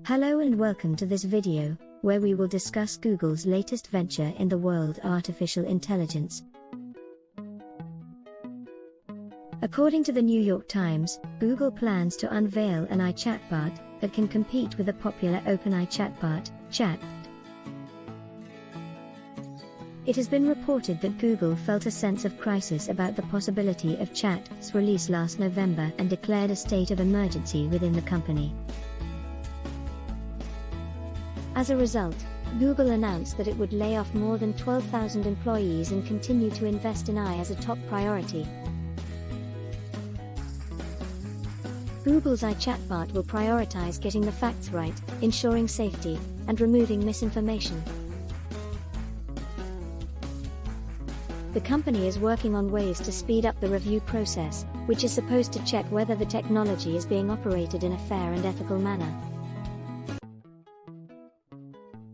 Hello and welcome to this video, where we will discuss Google's latest venture in the world of artificial intelligence. According to the New York Times, Google plans to unveil an AI chatbot that can compete with the popular OpenAI chatbot, Chat. It has been reported that Google felt a sense of crisis about the possibility of Chat's release last November and declared a state of emergency within the company. As a result, Google announced that it would lay off more than 12,000 employees and continue to invest in AI as a top priority. Google's AI chatbot will prioritize getting the facts right, ensuring safety, and removing misinformation. The company is working on ways to speed up the review process, which is supposed to check whether the technology is being operated in a fair and ethical manner.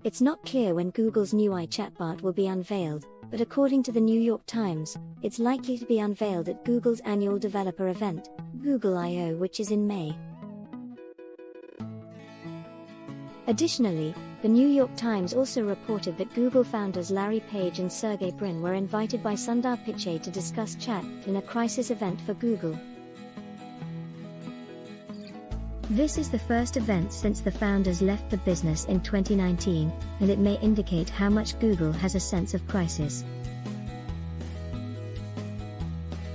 It's not clear when Google's new AI chatbot will be unveiled, but according to the New York Times, it's likely to be unveiled at Google's annual developer event, Google I/O, which is in May. Additionally, the New York Times also reported that Google founders Larry Page and Sergey Brin were invited by Sundar Pichai to discuss chat in a crisis event for Google. This is the first event since the founders left the business in 2019, and it may indicate how much Google has a sense of crisis.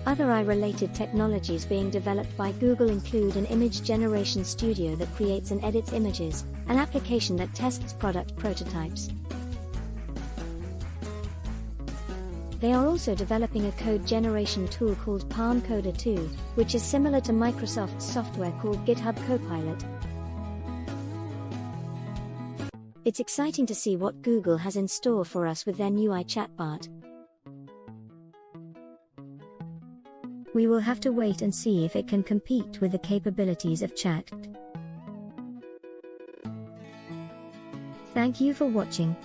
Other AI-related technologies being developed by Google include an image generation studio that creates and edits images, an application that tests product prototypes. They are also developing a code generation tool called Palm Coder 2, which is similar to Microsoft's software called GitHub Copilot. It's exciting to see what Google has in store for us with their new AI chatbot. We will have to wait and see if it can compete with the capabilities of Chat. Thank you for watching.